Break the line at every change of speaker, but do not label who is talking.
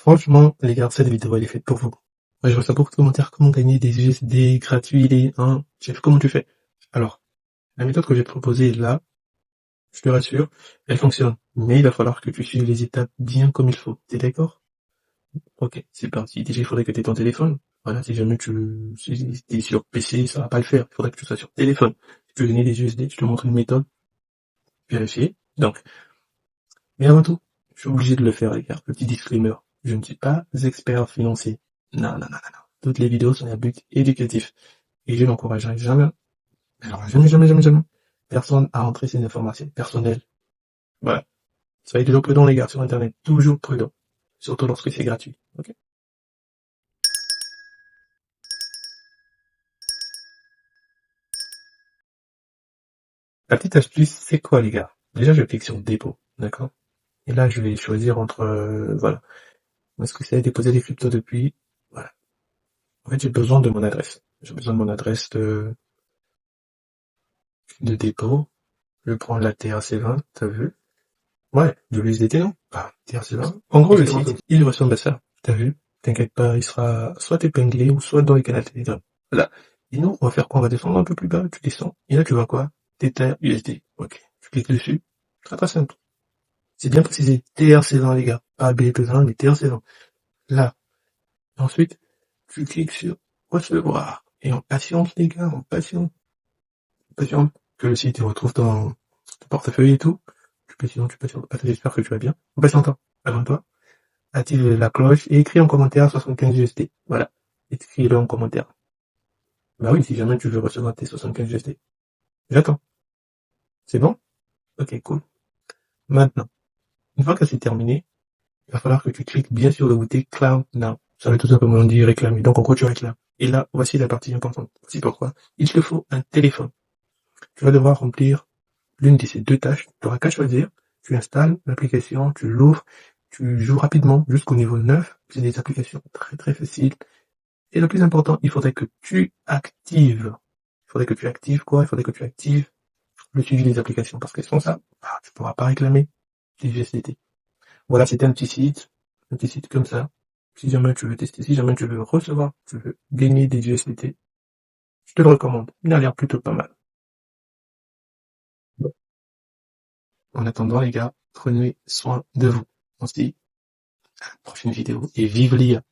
Franchement, les gars, cette vidéo, elle est faite pour vous. Moi, je reçois beaucoup de commentaires, comment gagner des USD gratuits, je sais comment tu fais. Alors, la méthode que je vais te proposer là, je te rassure, elle fonctionne. Mais il va falloir que tu suives les étapes bien comme il faut. T'es d'accord? Ok, c'est parti. Déjà, il faudrait que tu aies ton téléphone. Voilà, si t'es sur PC, ça va pas le faire. Il faudrait que tu sois sur téléphone. Si tu veux gagner des USD, je te montre une méthode, vérifier. Donc, mais avant tout, je suis obligé de le faire, les gars. Petit disclaimer. Je ne suis pas expert financier. Non, non, non, non, non. Toutes les vidéos sont à but éducatif. Et je n'encouragerai jamais, alors jamais, jamais, jamais, jamais, personne à entrer ces informations personnelles. Voilà. Soyez toujours prudents, les gars, sur Internet. Toujours prudents. Surtout lorsque c'est gratuit. Ok? La petite astuce, c'est quoi, les gars? Déjà, je clique sur dépôt. D'accord? Et là, je vais choisir entre, voilà. Est-ce que c'est déposer des cryptos depuis? Voilà. En fait, j'ai besoin de mon adresse. J'ai besoin de mon adresse de dépôt. Je prends la TRC20, t'as vu? Ouais, de l'USDT, non? Bah, TRC20. En gros, le site, il ressemble à ça. T'as vu? T'inquiète pas, il sera soit épinglé ou soit dans les canaux Telegram. Voilà. Et nous, on va faire quoi? On va descendre un peu plus bas, tu descends. Et là, tu vois quoi? Tether USD. Ok. Tu cliques dessus. Très très simple. C'est bien précisé. TRC20, les gars. Pas BP20, mais TRC20. Là. Et ensuite, tu cliques sur recevoir. Et on patiente, les gars, on patiente. Patiente. Que le site, il retrouve ton portefeuille et tout. Tu patientes. Attends, j'espère que tu vas bien. On patiente. Abonne-toi. Active la cloche et écris en commentaire 75 USD. Voilà. Écris-le en commentaire. Bah oui, si jamais tu veux recevoir tes 75 USD. J'attends. C'est bon? Ok, cool. Maintenant, une fois que c'est terminé, il va falloir que tu cliques bien sur le bouton Cloud Now. Ça veut tout simplement dire réclamer. Donc en gros, tu réclames. Et là, voici la partie importante. Voici pourquoi. Il te faut un téléphone. Tu vas devoir remplir l'une de ces deux tâches. Tu n'auras qu'à choisir. Tu installes l'application, tu l'ouvres, tu joues rapidement jusqu'au niveau 9. C'est des applications très très faciles. Et le plus important, il faudrait que tu actives. Il faudrait que tu actives quoi? Il faudrait que tu actives le suivi des applications. Parce que sans ça, tu pourras pas réclamer tes USDT. Voilà, c'était un petit site comme ça. Si jamais tu veux tester, si jamais tu veux recevoir, tu veux gagner des USDT, je te le recommande. Il a l'air plutôt pas mal. Bon. En attendant, les gars, prenez soin de vous. On se dit à la prochaine vidéo et vive l'IA.